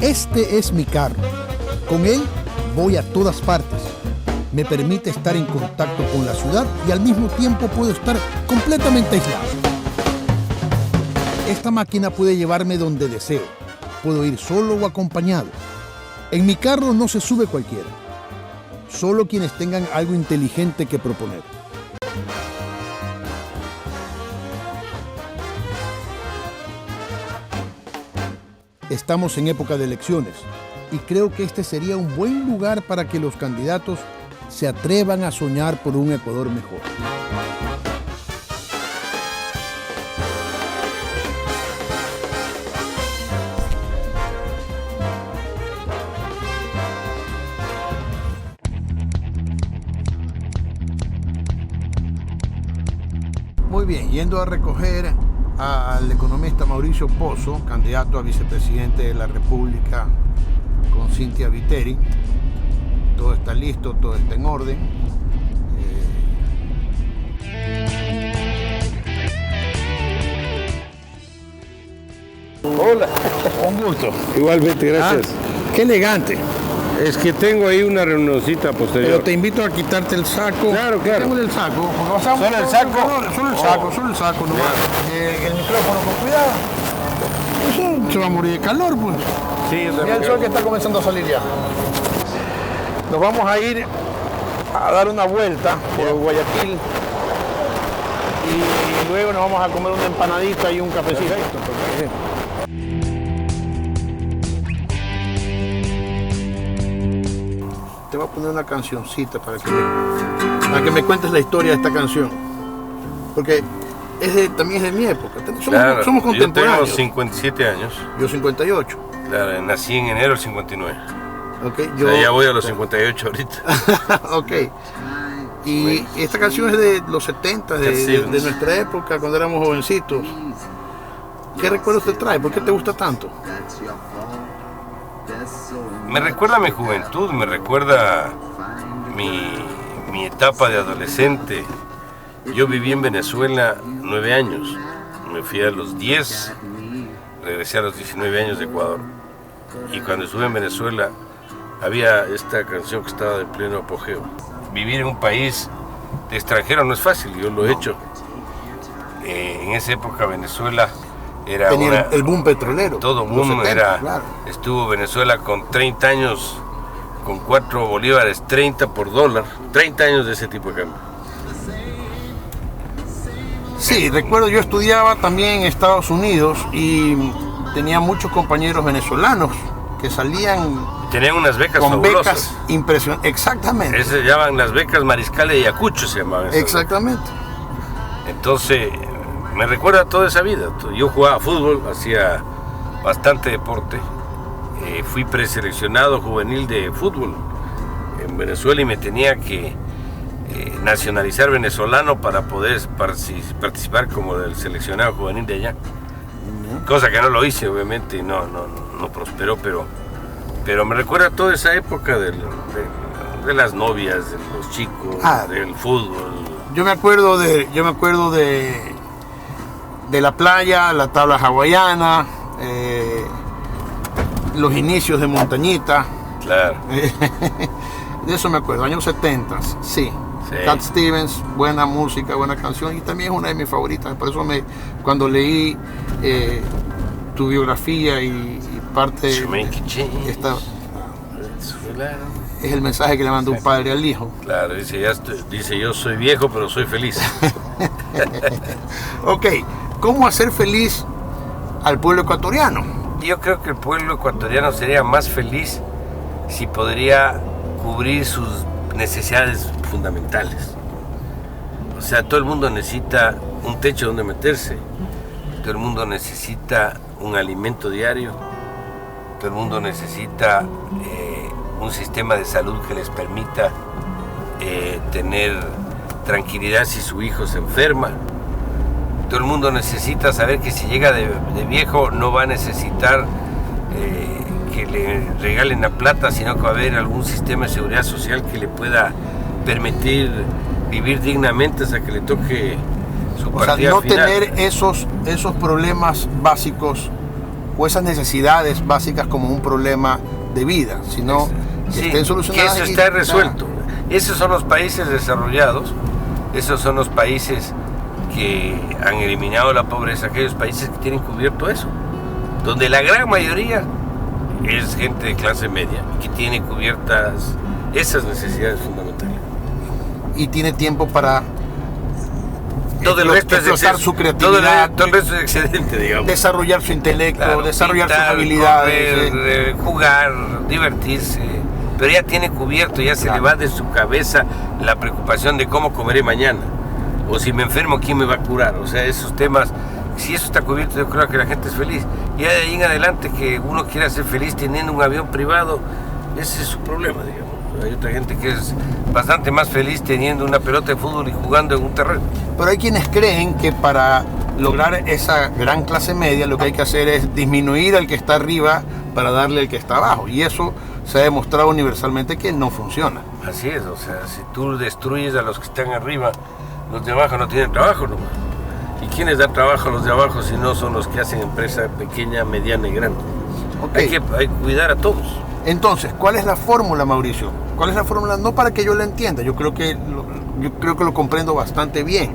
Este es mi carro. Con él voy a todas partes. Me permite estar en contacto con la ciudad y al mismo tiempo puedo estar completamente aislado. Esta máquina puede llevarme donde deseo. Puedo ir solo o acompañado. En mi carro no se sube cualquiera. Solo quienes tengan algo inteligente que proponer. Estamos en época de elecciones y creo que este sería un buen lugar para que los candidatos se atrevan a soñar por un Ecuador mejor. Muy bien, yendo a recoger al economista Mauricio Pozo, candidato a vicepresidente de la República con Cynthia Viteri. Todo está listo, todo está en orden. Hola, un gusto. Igualmente, gracias. Qué elegante. Es que tengo ahí una reunioncita posterior. Pero te invito a quitarte el saco. Claro, claro. Quítamele el saco. ¿Solo el saco? Solo el saco nomás. El micrófono con cuidado. Eso se va a morir de calor, pues. Sí, Mira el sol que está comenzando a salir ya. Nos vamos a ir a dar una vuelta por Guayaquil y luego nos vamos a comer una empanadita y un cafecito. Te voy a poner una cancioncita para que me cuentes la historia de esta canción. Porque también es de mi época. Somos contemporáneos. Yo tengo 57 años. Yo 58. Claro, nací en enero del 59. Okay, O sea, ya voy a los 58 ahorita. Ok. Y esta canción es de los 70, de nuestra época, cuando éramos jovencitos. ¿Qué recuerdos te trae? ¿Por qué te gusta tanto? Me recuerda a mi juventud, me recuerda mi etapa de adolescente. Yo viví en Venezuela 9 años. Me fui a los 10, regresé a los 19 años de Ecuador. Y cuando estuve en Venezuela, había esta canción que estaba de pleno apogeo. Vivir en un país de extranjero no es fácil, yo lo he hecho. En esa época Venezuela era el boom petrolero. Todo boom 70, era. Claro. Estuvo Venezuela con 30 años, con 4 bolívares, 30 por dólar. 30 años de ese tipo de cambio. Sí, recuerdo, yo estudiaba también en Estados Unidos y tenía muchos compañeros venezolanos que salían. Tenían unas becas con fabulosas. Becas impresionantes. Exactamente. Se llaman las becas Mariscal de Ayacucho, se llamaban. Exactamente. Entonces, me recuerda toda esa vida. Yo jugaba fútbol, hacía bastante deporte. Fui preseleccionado juvenil de fútbol en Venezuela y me tenía que nacionalizar venezolano para poder participar como del seleccionado juvenil de allá. Cosa que no lo hice, obviamente, y no prosperó, pero me recuerda toda esa época de las novias, de los chicos, del fútbol. Yo me acuerdo de la playa, la tabla hawaiana, los inicios de Montañita. Claro. De eso me acuerdo, años 70, sí. Cat Stevens, buena música, buena canción, y también es una de mis favoritas. Por eso cuando leí tu biografía y parte esta, es el mensaje que le manda un padre al hijo. Claro, dice yo soy viejo pero soy feliz. Ok, ¿cómo hacer feliz al pueblo ecuatoriano? Yo creo que el pueblo ecuatoriano sería más feliz si podría cubrir sus necesidades fundamentales. O sea, todo el mundo necesita un techo donde meterse, todo el mundo necesita un alimento diario, todo el mundo necesita un sistema de salud que les permita tener tranquilidad si su hijo se enferma. Todo el mundo necesita saber que si llega de viejo no va a necesitar que le regalen la plata, sino que va a haber algún sistema de seguridad social que le pueda permitir vivir dignamente hasta que le toque su partida final. O sea, no tener esos problemas básicos o esas necesidades básicas como un problema de vida, sino que estén solucionadas. Que eso está resuelto. Esos son los países desarrollados, esos son los países que han eliminado la pobreza, aquellos países que tienen cubierto eso, donde la gran mayoría es gente de clase media que tiene cubiertas esas necesidades fundamentales. Y tiene tiempo para todo el resto explotar su creatividad, todo el resto es excedente, digamos. Desarrollar su intelecto, Claro, desarrollar pintar, sus habilidades. correr, jugar, divertirse, pero ya tiene cubierto, ya se le va de su cabeza la preocupación de cómo comeré mañana, o si me enfermo, ¿quién me va a curar? O sea, esos temas, si eso está cubierto, yo creo que la gente es feliz. Y de ahí en adelante que uno quiera ser feliz teniendo un avión privado, ese es su problema, digamos. Hay otra gente que es bastante más feliz teniendo una pelota de fútbol y jugando en un terreno. Pero hay quienes creen que para lograr esa gran clase media lo que hay que hacer es disminuir al que está arriba para darle al que está abajo. Y eso se ha demostrado universalmente que no funciona. Así es, o sea, si tú destruyes a los que están arriba, los de abajo no tienen trabajo nomás. ¿Y quiénes dan trabajo a los de abajo si no son los que hacen empresa pequeña, mediana y grande? Okay. Hay que cuidar a todos. Entonces, ¿cuál es la fórmula, Mauricio? ¿Cuál es la fórmula? No para que yo la entienda, yo creo que lo comprendo bastante bien,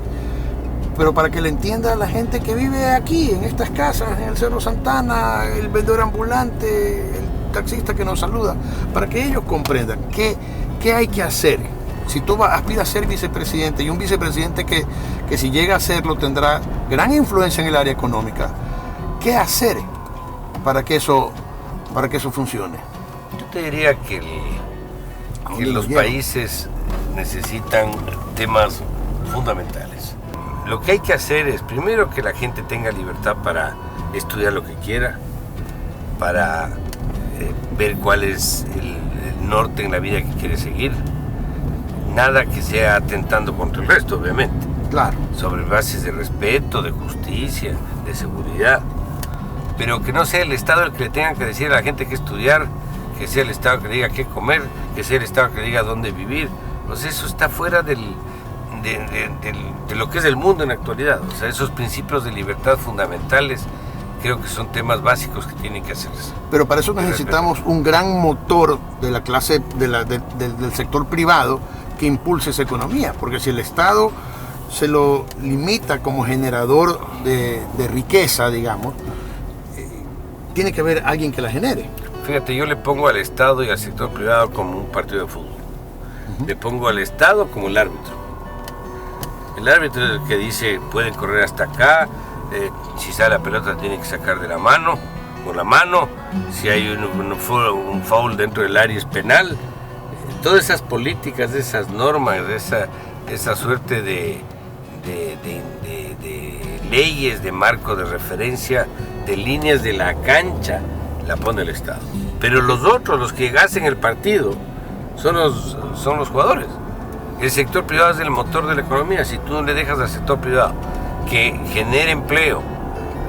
pero para que la entienda la gente que vive aquí, en estas casas, en el Cerro Santana, el vendedor ambulante, el taxista que nos saluda, para que ellos comprendan qué hay que hacer. Si tú aspiras a ser vicepresidente, y un vicepresidente que si llega a serlo tendrá gran influencia en el área económica, ¿qué hacer para que eso funcione? Yo te diría que los países necesitan temas fundamentales. Lo que hay que hacer es, primero, que la gente tenga libertad para estudiar lo que quiera, para ver cuál es el norte en la vida que quiere seguir. Nada que sea atentando contra el resto, obviamente. Claro. Sobre bases de respeto, de justicia, de seguridad. Pero que no sea el Estado el que le tenga que decir a la gente qué estudiar, que sea el Estado que le diga qué comer, que sea el Estado que le diga dónde vivir. Pues eso está fuera de lo que es el mundo en la actualidad. O sea, esos principios de libertad fundamentales creo que son temas básicos que tienen que hacerse. Pero para eso necesitamos un gran motor de la clase del sector privado que impulse esa economía, porque si el Estado se lo limita como generador de riqueza, digamos, tiene que haber alguien que la genere. Fíjate, yo le pongo al Estado y al sector privado como un partido de fútbol. Le pongo al Estado como el árbitro. El árbitro es el que dice, pueden correr hasta acá, si sale la pelota tiene que sacar de la mano, con la mano, si hay un foul dentro del área es penal. Todas esas políticas, esas normas, esa suerte de leyes, de marco de referencia, de líneas de la cancha, la pone el Estado. Pero los otros, los que hacen el partido, son los jugadores. El sector privado es el motor de la economía. Si tú no le dejas al sector privado que genere empleo,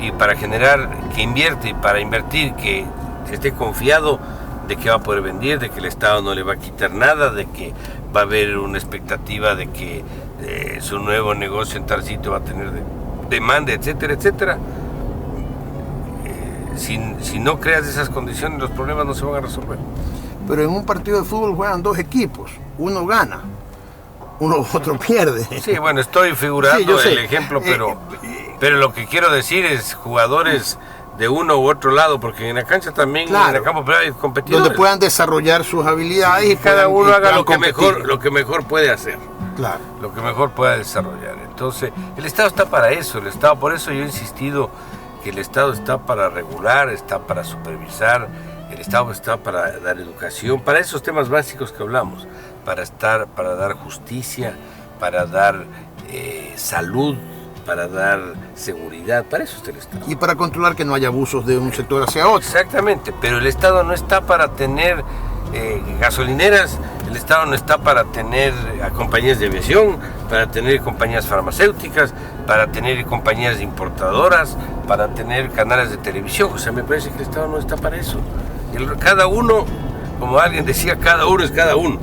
y para generar, que invierte, y para invertir, que esté confiado de que va a poder vender, de que el Estado no le va a quitar nada, de que va a haber una expectativa de que su nuevo negocio en tal sitio va a tener demanda, etcétera, etcétera. Si no creas esas condiciones, los problemas no se van a resolver. Pero en un partido de fútbol juegan dos equipos, uno gana, otro pierde. Sí, bueno, estoy figurando el ejemplo, pero lo que quiero decir es jugadores de uno u otro lado, porque en la cancha también, claro, en el campo hay competidores. Donde puedan desarrollar sus habilidades y cada uno haga lo que mejor puede hacer. Claro. Lo que mejor pueda desarrollar. Entonces, el Estado está para eso, por eso yo he insistido que el Estado está para regular, está para supervisar, el Estado está para dar educación, para esos temas básicos que hablamos, para dar justicia, para dar salud, para dar seguridad, para eso está el Estado. Y para controlar que no haya abusos de un sector hacia otro. Exactamente, pero el Estado no está para tener gasolineras, el Estado no está para tener compañías de aviación, para tener compañías farmacéuticas, para tener compañías importadoras, para tener canales de televisión. O sea, me parece que el Estado no está para eso. Cada uno, como alguien decía, cada uno es cada uno.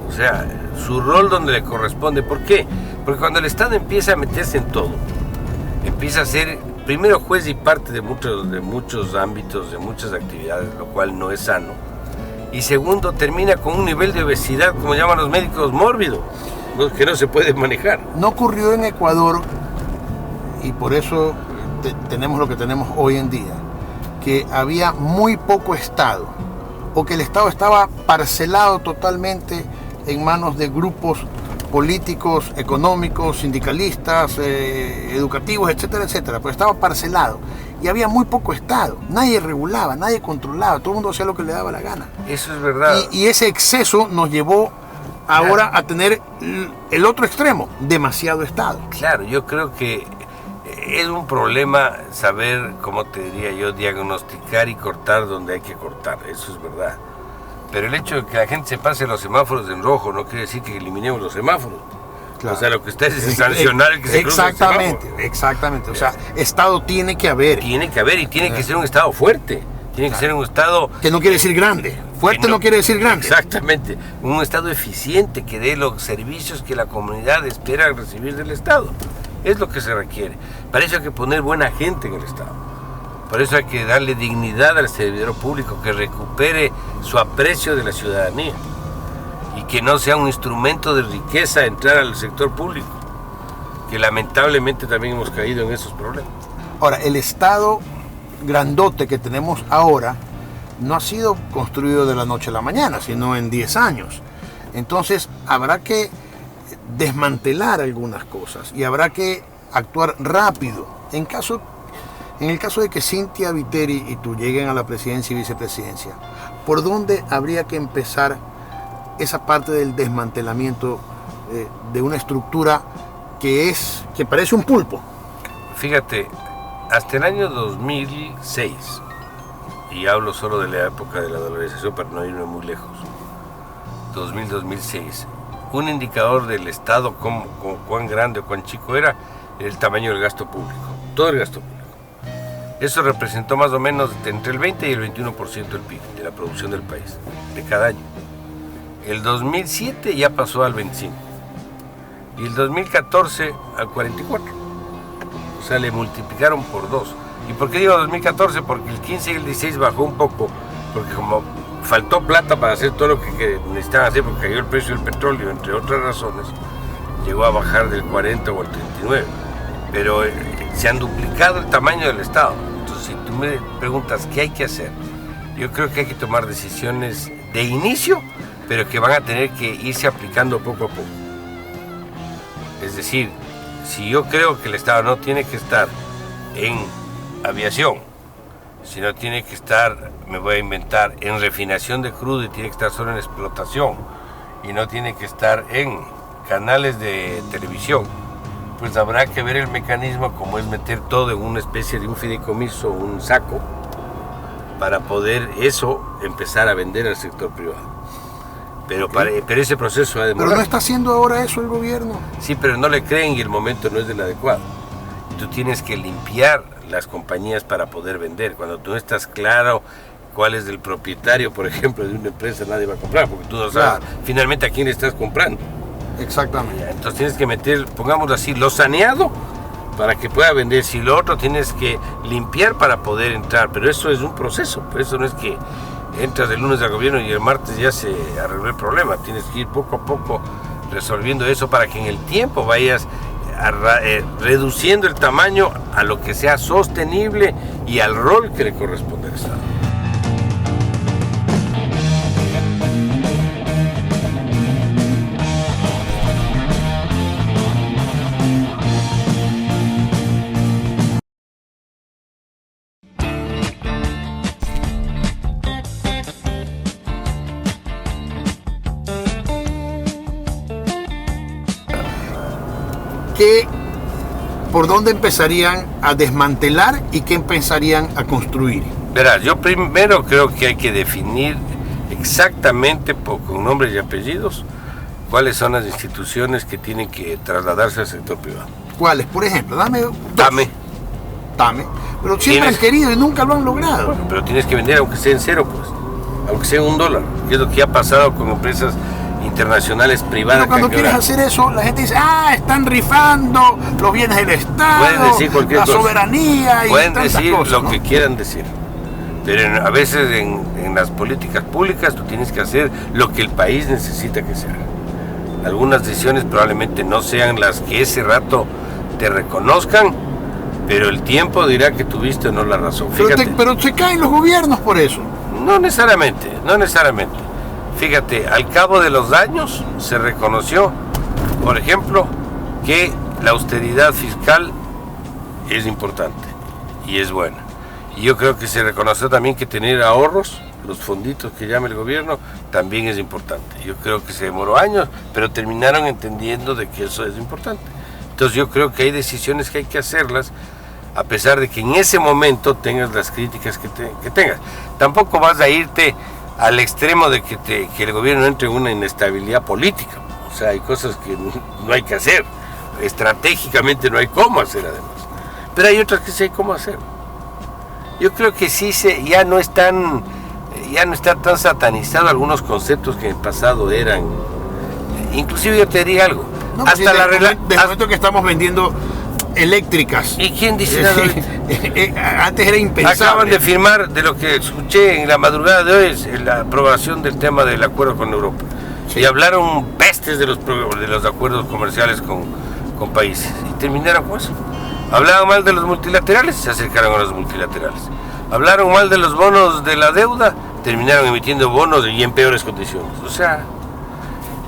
O sea, su rol donde le corresponde. ¿Por qué? Porque cuando el Estado empieza a meterse en todo, empieza a ser primero juez y parte de muchos ámbitos, de muchas actividades, lo cual no es sano. Y segundo, termina con un nivel de obesidad, como llaman los médicos, mórbido, que no se puede manejar. No ocurrió en Ecuador, y por eso tenemos lo que tenemos hoy en día, que había muy poco Estado, o que el Estado estaba parcelado totalmente en manos de grupos políticos, económicos, sindicalistas, educativos, etcétera, etcétera, pues estaba parcelado y había muy poco Estado, nadie regulaba, nadie controlaba, todo el mundo hacía lo que le daba la gana. Eso es verdad. Y ese exceso nos llevó ahora a tener el otro extremo, demasiado Estado. Claro, yo creo que es un problema saber, como te diría yo, diagnosticar y cortar donde hay que cortar, eso es verdad. Pero el hecho de que la gente se pase los semáforos en rojo no quiere decir que eliminemos los semáforos. Claro. O sea, lo que está es sancionar el que se cruza el semáforo. Exactamente. O sea, Estado tiene que haber. Tiene que haber y tiene que ser un Estado fuerte. Tiene que ser un Estado... Que no quiere decir grande. Fuerte no quiere decir grande. Exactamente. Un Estado eficiente que dé los servicios que la comunidad espera recibir del Estado. Es lo que se requiere. Para eso hay que poner buena gente en el Estado. Por eso hay que darle dignidad al servidor público, que recupere su aprecio de la ciudadanía y que no sea un instrumento de riqueza entrar al sector público, que lamentablemente también hemos caído en esos problemas. Ahora, el Estado grandote que tenemos ahora no ha sido construido de la noche a la mañana, sino en 10 años. Entonces habrá que desmantelar algunas cosas y habrá que actuar rápido. En el caso de que Cynthia Viteri y tú lleguen a la presidencia y vicepresidencia, ¿por dónde habría que empezar esa parte del desmantelamiento de una estructura que parece un pulpo? Fíjate, hasta el año 2006, y hablo solo de la época de la dolarización para no irme muy lejos, 2000-2006, un indicador del Estado, cuán grande o cuán chico era el tamaño del gasto público, todo el gasto público. Eso representó más o menos entre el 20 y el 21% del PIB, de la producción del país, de cada año. El 2007 ya pasó al 25 y el 2014 al 44. O sea, le multiplicaron por 2. ¿Y por qué digo 2014? Porque el 15 y el 16 bajó un poco, porque como faltó plata para hacer todo lo que necesitaban hacer, porque cayó el precio del petróleo, entre otras razones, llegó a bajar del 40 o al 39. Pero se han duplicado el tamaño del Estado. Entonces, si tú me preguntas qué hay que hacer, yo creo que hay que tomar decisiones de inicio, pero que van a tener que irse aplicando poco a poco. Es decir, si yo creo que el Estado no tiene que estar en aviación, sino tiene que estar, me voy a inventar, en refinación de crudo y tiene que estar solo en explotación, y no tiene que estar en canales de televisión, pues habrá que ver el mecanismo, como es meter todo en una especie de un fideicomiso, un saco, para poder eso empezar a vender al sector privado. Pero, pero ese proceso ha demorado. Pero no está haciendo ahora eso el gobierno. Sí, pero no le creen y el momento no es del adecuado. Tú tienes que limpiar las compañías para poder vender. Cuando tú no estás claro cuál es el propietario, por ejemplo, de una empresa, nadie va a comprar, porque tú no sabes finalmente a quién le estás comprando. Exactamente. Entonces tienes que meter, pongámoslo así, lo saneado para que pueda vender. Si lo otro tienes que limpiar para poder entrar, pero eso es un proceso, pero eso no es que entras el lunes al gobierno y el martes ya se arregló el problema. Tienes que ir poco a poco resolviendo eso para que en el tiempo vayas reduciendo el tamaño a lo que sea sostenible y al rol que le corresponde al Estado. ¿Por dónde empezarían a desmantelar y qué empezarían a construir? Verás, yo primero creo que hay que definir exactamente con nombres y apellidos cuáles son las instituciones que tienen que trasladarse al sector privado. ¿Cuáles? Por ejemplo, dame dos. TAME. Pero siempre han querido y nunca lo han logrado. Bueno, pero tienes que vender aunque sea en cero, pues. Aunque sea $1. Que es lo que ha pasado con empresas internacionales privadas. Pero cuando quieres hacer eso, la gente dice, están rifando los bienes del Estado, pueden decir cualquier la cosa, soberanía y pueden tantas decir cosas, lo ¿no? que quieran decir. Pero a veces en las políticas públicas tú tienes que hacer lo que el país necesita que se haga. Algunas decisiones probablemente no sean las que ese rato te reconozcan, pero el tiempo dirá que tuviste o no la razón. Fíjate, Pero se caen los gobiernos por eso. No necesariamente. Fíjate, al cabo de los años se reconoció, por ejemplo, que la austeridad fiscal es importante y es buena. Y yo creo que se reconoció también que tener ahorros, los fonditos que llama el gobierno, también es importante. Yo creo que se demoró años, pero terminaron entendiendo de que eso es importante. Entonces yo creo que hay decisiones que hay que hacerlas, a pesar de que en ese momento tengas las críticas que tengas. Tampoco vas a irte al extremo de que el gobierno entre en una inestabilidad política. O sea, hay cosas que no hay que hacer. Estratégicamente no hay cómo hacer además. Pero hay otras que sí hay cómo hacer. Yo creo que sí ya no está tan satanizado algunos conceptos que en el pasado eran. Inclusive yo te diría algo. No, hasta del momento que estamos vendiendo eléctricas. ¿Y quién dice nada? Antes era impensable. Acaban de firmar, de lo que escuché en la madrugada de hoy, es la aprobación del tema del acuerdo con Europa. Sí. Y hablaron pestes de los acuerdos comerciales con países. Y terminaron con eso. Hablaban mal de los multilaterales, se acercaron a los multilaterales. Hablaron mal de los bonos de la deuda, terminaron emitiendo bonos y en peores condiciones. O sea,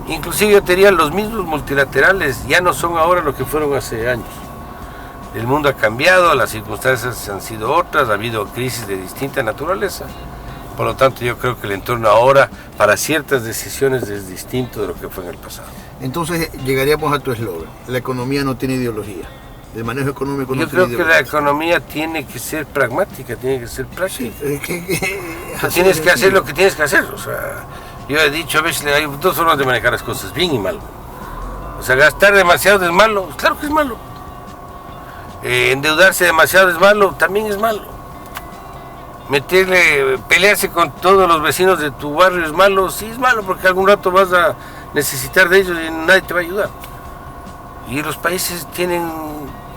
inclusive yo te diría, los mismos multilaterales ya no son ahora lo que fueron hace años. El mundo ha cambiado, las circunstancias han sido otras, ha habido crisis de distinta naturaleza. Por lo tanto, yo creo que el entorno ahora para ciertas decisiones es distinto de lo que fue en el pasado. Entonces llegaríamos a tu eslogan: la economía no tiene ideología. El manejo económico no tiene ideología. Yo creo que la economía tiene que ser pragmática, tiene que ser práctica. Sí, tienes que hacer lo que tienes que hacer. O sea, yo he dicho a veces hay dos formas de manejar las cosas, bien y mal. O sea, gastar demasiado es malo, claro que es malo. Endeudarse demasiado es malo, también es malo. Pelearse con todos los vecinos de tu barrio es malo, sí es malo, porque algún rato vas a necesitar de ellos y nadie te va a ayudar. Y los países tienen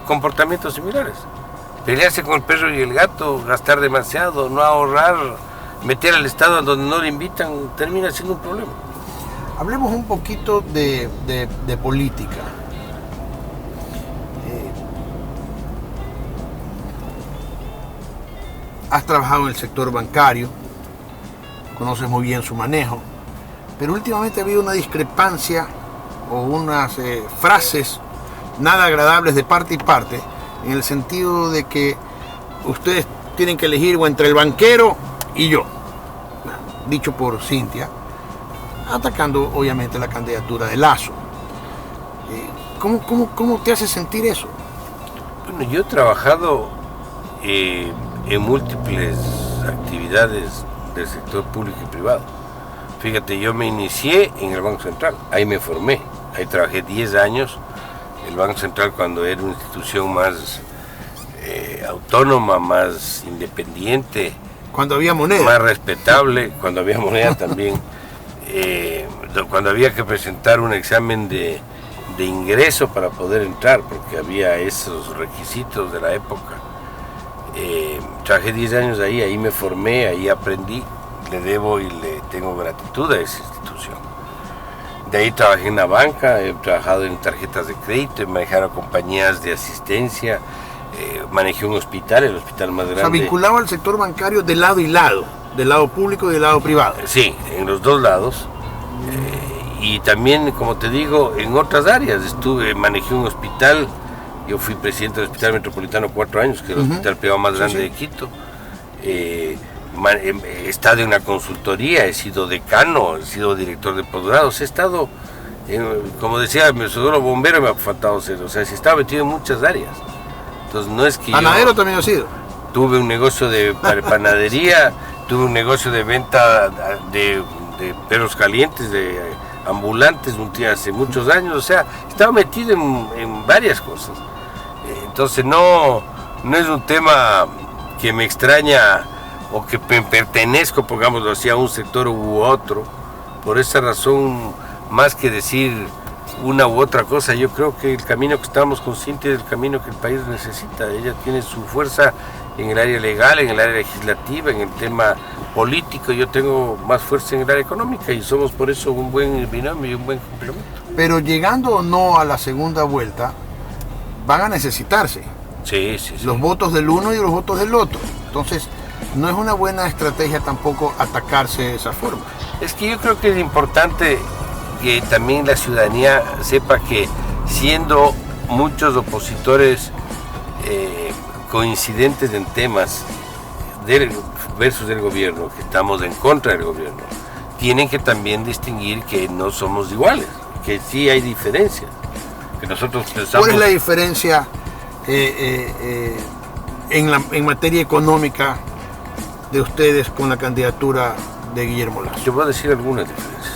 comportamientos similares. Pelearse con el perro y el gato, gastar demasiado, no ahorrar, meter al Estado a donde no le invitan, termina siendo un problema. Hablemos un poquito de política. Has trabajado en el sector bancario, conoces muy bien su manejo, pero últimamente ha habido una discrepancia o unas frases nada agradables de parte y parte, en el sentido de que ustedes tienen que elegir o entre el banquero y yo, dicho por Cintia, atacando obviamente la candidatura de Lasso. ¿Cómo te hace sentir eso? Bueno, yo he trabajado en múltiples actividades del sector público y privado. Fíjate, yo me inicié en el Banco Central, ahí me formé, ahí trabajé 10 años. El Banco Central, cuando era una institución más autónoma, más independiente, cuando había moneda, más respetable, cuando había moneda también, cuando había que presentar un examen de ingreso para poder entrar, porque había esos requisitos de la época. Trabajé 10 años ahí me formé, ahí aprendí, le debo y le tengo gratitud a esa institución. De ahí trabajé en la banca, he trabajado en tarjetas de crédito, he manejado compañías de asistencia, manejé un hospital, el hospital más grande. O sea, vinculado al sector bancario de lado y lado, del lado público y del lado privado. Sí, en los dos lados. Y también, como te digo, en otras áreas. Manejé un hospital, yo fui presidente del Hospital Metropolitano 4 años, que es el hospital privado más grande de Quito. He estado en una consultoría, he sido decano, he sido director de posgrados, he estado, como decía, me soy bombero, me ha faltado ser, o sea, he estado metido en muchas áreas. Entonces no es que ¿Panadero también ha sido? Tuve un negocio de panadería, tuve un negocio de venta de perros calientes, de ambulantes, hace muchos años, o sea, estaba metido en varias cosas. Entonces no es un tema que me extraña o que pertenezco, pongámoslo así, a un sector u otro. Por esa razón más que decir una u otra cosa. Yo creo que el camino que estamos conscientes es el camino que el país necesita. Ella tiene su fuerza en el área legal, en el área legislativa, en el tema político. Yo tengo más fuerza en el área económica y somos por eso un buen binomio y un buen complemento. Pero llegando o no a la segunda vuelta, van a necesitarse Sí. los votos del uno y los votos del otro. Entonces, no es una buena estrategia tampoco atacarse de esa forma. Es que yo creo que es importante que también la ciudadanía sepa que siendo muchos opositores coincidentes en temas versus del gobierno, que estamos en contra del gobierno, tienen que también distinguir que no somos iguales, que sí hay diferencias, que nosotros pensamos... ¿Cuál es la diferencia en materia económica de ustedes con la candidatura de Guillermo Lasso? Yo voy a decir algunas diferencias.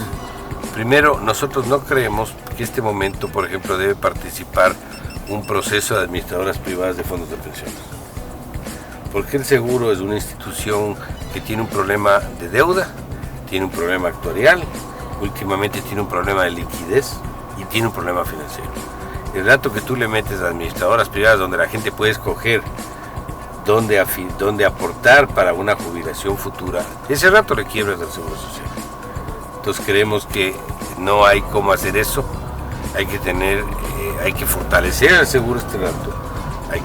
Primero, nosotros no creemos que este momento, por ejemplo, debe participar un proceso de administradoras privadas de fondos de pensiones. Porque el seguro es una institución que tiene un problema de deuda, tiene un problema actuarial, últimamente tiene un problema de liquidez y tiene un problema financiero. El rato que tú le metes a administradoras privadas donde la gente puede escoger dónde aportar para una jubilación futura, ese rato le quiebras al Seguro Social. Entonces creemos que no hay cómo hacer eso, hay que fortalecer el seguro este rato, hay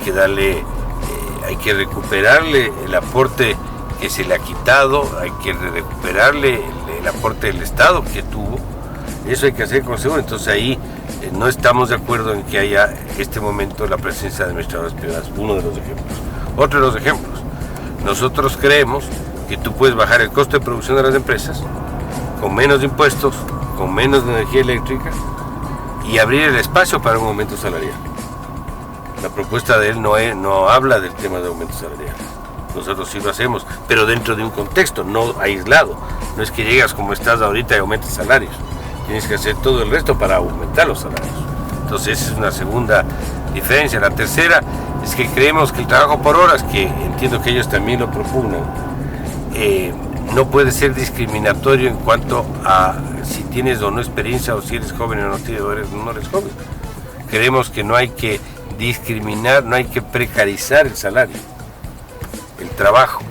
que recuperarle el aporte que se le ha quitado, hay que recuperarle el aporte del Estado que tuvo, eso hay que hacer con seguro. Entonces ahí no estamos de acuerdo en que haya este momento la presencia de administradoras privadas, uno de los ejemplos. Otro de los ejemplos, nosotros creemos que tú puedes bajar el costo de producción de las empresas con menos impuestos, con menos energía eléctrica y abrir el espacio para un aumento salarial. La propuesta de él no habla del tema de aumento salarial. Nosotros sí lo hacemos, pero dentro de un contexto, no aislado. No es que llegas como estás ahorita y aumentas salarios. Tienes que hacer todo el resto para aumentar los salarios. Entonces esa es una segunda diferencia. La tercera es que creemos que el trabajo por horas, que entiendo que ellos también lo propugnan, no puede ser discriminatorio en cuanto a si tienes o no experiencia o si eres joven o no eres joven. Creemos que no hay que discriminar, no hay que precarizar el salario, el trabajo,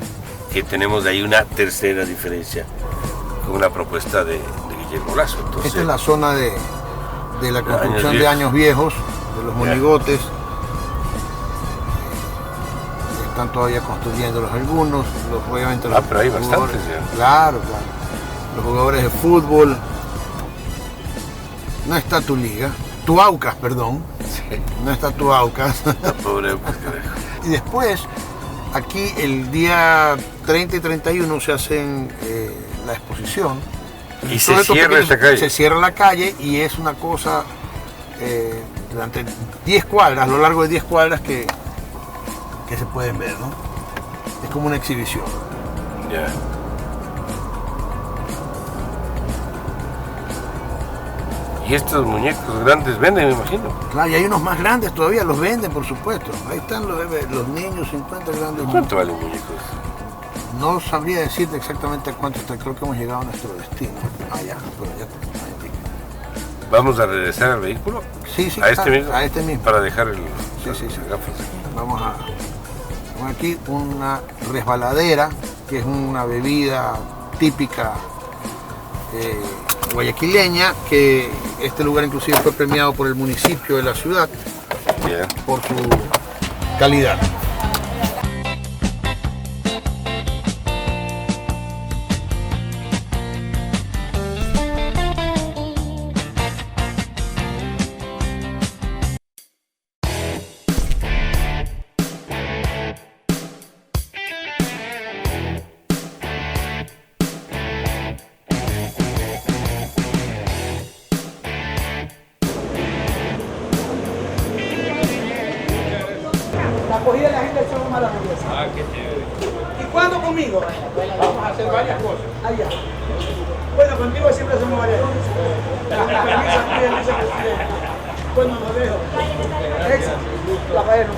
que tenemos de ahí una tercera diferencia con la propuesta de Guillermo Lasso. Entonces, esta es la zona de la construcción de años viejos, de los monigotes. Están todavía construyéndolos algunos, obviamente los pero hay bastantes ya. Claro. Los jugadores de fútbol. No está tu liga, tu Aucas, perdón. Sí. No está tu Aucas. Pobre Aucas, carajo. Y después, aquí el día 30 y 31 se hacen la exposición. Y se cierra esta calle. Se cierra la calle y es una cosa durante 10 cuadras, a lo largo de 10 cuadras que se pueden ver, ¿no? Es como una exhibición. Ya. Y estos muñecos grandes venden, me imagino. Claro, y hay unos más grandes todavía, los venden, por supuesto. Ahí están los niños, 50 grandes. ¿Cuánto valen muñecos? No sabría decirte exactamente cuánto está, creo que hemos llegado a nuestro destino. Ya, pero ya te... ¿Vamos a regresar al vehículo? Sí, ¿A este mismo? A este mismo. Para dejar Sí. gafas. Vamos a... Tengo aquí una resbaladera, que es una bebida típica guayaquileña, que este lugar inclusive fue premiado por el municipio de la ciudad por su calidad. La acogida de la gente es algo maravilloso. Qué chévere. ¿Y cuándo conmigo? Vamos a hacer varias cosas. Allá. Bueno, contigo siempre hacemos varias cosas. Permiso, vicepresidente. Bueno, lo dejo. Éxito. Rafael, un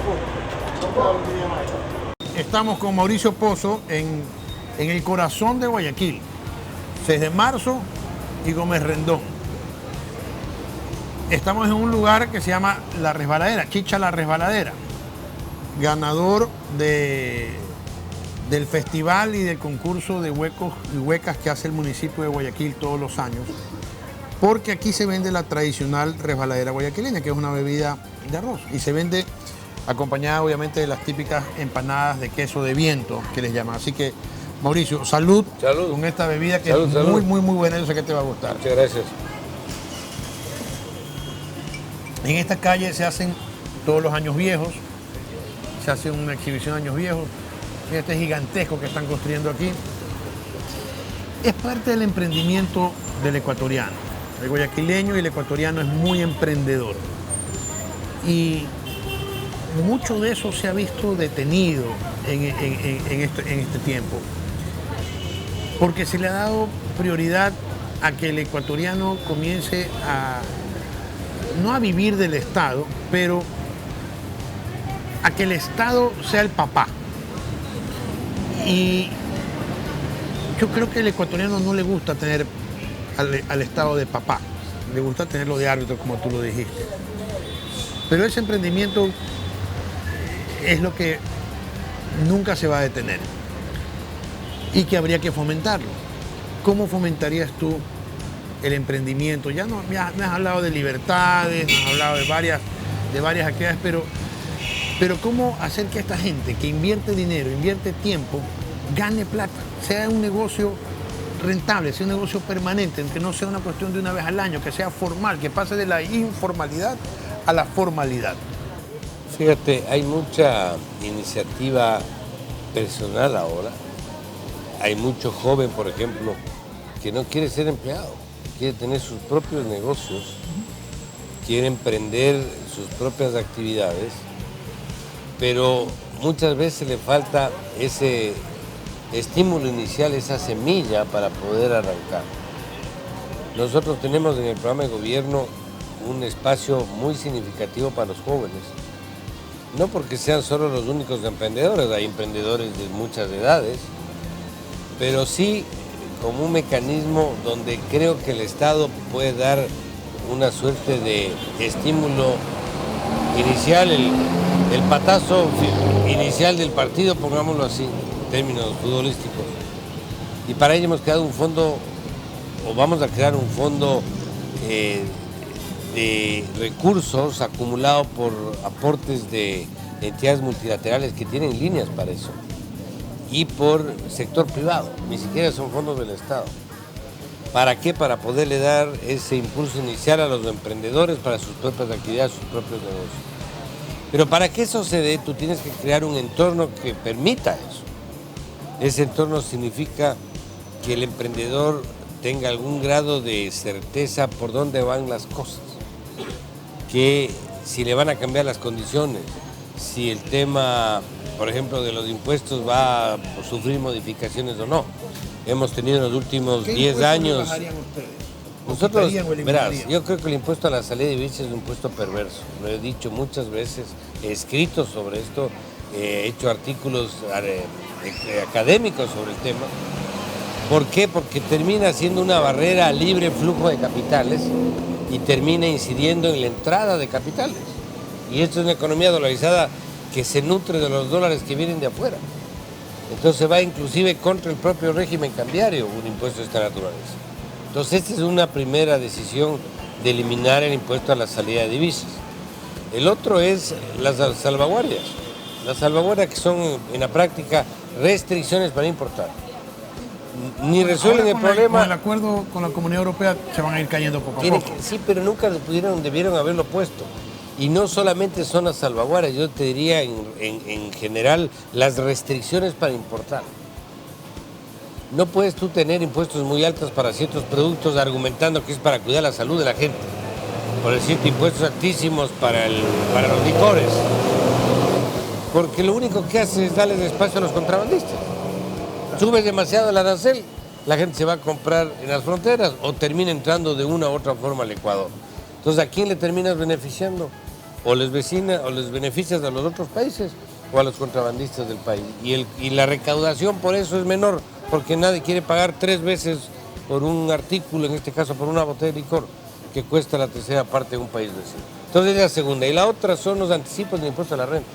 poco. Estamos con Mauricio Pozo en el corazón de Guayaquil. 6 de marzo y Gómez Rendón. Estamos en un lugar que se llama La Resbaladera, Chicha La Resbaladera, ganador del festival y del concurso de huecos y huecas que hace el municipio de Guayaquil todos los años, porque aquí se vende la tradicional resbaladera guayaquileña, que es una bebida de arroz, y se vende acompañada obviamente de las típicas empanadas de queso de viento, que les llaman. Así que, Mauricio, salud con esta bebida que es muy buena, yo sé que te va a gustar. Muchas gracias. En esta calle se hacen todos los años viejos, se hace una exhibición de años viejos. Este gigantesco que están construyendo aquí. Es parte del emprendimiento del ecuatoriano. El guayaquileño y el ecuatoriano es muy emprendedor. Y mucho de eso se ha visto detenido en este tiempo. Porque se le ha dado prioridad a que el ecuatoriano comience no a vivir del Estado, pero a que el Estado sea el papá. Y yo creo que al ecuatoriano no le gusta tener al Estado de papá, le gusta tenerlo de árbitro, como tú lo dijiste. Pero ese emprendimiento es lo que nunca se va a detener y que habría que fomentarlo. ¿Cómo fomentarías tú el emprendimiento? Ya me has hablado de libertades, me has hablado de varias actividades, pero ¿cómo hacer que esta gente que invierte dinero, invierte tiempo, gane plata, sea un negocio rentable, sea un negocio permanente, que no sea una cuestión de una vez al año, que sea formal, que pase de la informalidad a la formalidad? Fíjate, hay mucha iniciativa personal ahora. Hay mucho joven, por ejemplo, que no quiere ser empleado, quiere tener sus propios negocios, quiere emprender sus propias actividades, pero muchas veces le falta ese estímulo inicial, esa semilla para poder arrancar. Nosotros tenemos en el programa de gobierno un espacio muy significativo para los jóvenes, no porque sean solo los únicos emprendedores, hay emprendedores de muchas edades, pero sí como un mecanismo donde creo que el Estado puede dar una suerte de estímulo inicial, el patazo inicial del partido, pongámoslo así, en términos futbolísticos. Y para ello hemos creado un fondo, o vamos a crear un fondo de recursos acumulados por aportes de entidades multilaterales que tienen líneas para eso, y por sector privado, ni siquiera son fondos del Estado. ¿Para qué? Para poderle dar ese impulso inicial a los emprendedores para sus propias actividades, sus propios negocios. Pero para que eso se dé, tú tienes que crear un entorno que permita eso. Ese entorno significa que el emprendedor tenga algún grado de certeza por dónde van las cosas, que si le van a cambiar las condiciones, si el tema, por ejemplo, de los impuestos va a sufrir modificaciones o no. Hemos tenido en los últimos 10 años... Nosotros, verás, yo creo que el impuesto a la salida de divisas es un impuesto perverso. Lo he dicho muchas veces, he escrito sobre esto, he hecho artículos académicos sobre el tema. ¿Por qué? Porque termina siendo una barrera al libre flujo de capitales y termina incidiendo en la entrada de capitales. Y esto es una economía dolarizada que se nutre de los dólares que vienen de afuera. Entonces va inclusive contra el propio régimen cambiario un impuesto de esta naturaleza. Entonces esta es una primera decisión de eliminar el impuesto a la salida de divisas. El otro es las salvaguardias. Las salvaguardias que son en la práctica restricciones para importar. Ni resuelven el problema. Con el acuerdo con la Comunidad Europea se van a ir cayendo poco a poco. Sí, pero nunca debieron haberlo puesto. Y no solamente son las salvaguardias, yo te diría en general las restricciones para importar. No puedes tú tener impuestos muy altos para ciertos productos argumentando que es para cuidar la salud de la gente. Por decirte, impuestos altísimos para los licores. Porque lo único que hace es darles espacio a los contrabandistas. Subes demasiado el arancel, la gente se va a comprar en las fronteras o termina entrando de una u otra forma al Ecuador. Entonces, ¿a quién le terminas beneficiando? O les beneficias a los otros países o a los contrabandistas del país. Y la recaudación por eso es menor, porque nadie quiere pagar 3 veces por un artículo, en este caso por una botella de licor. que cuesta la tercera parte de un país vecino. Entonces es la segunda. Y la otra son los anticipos del impuesto a la renta.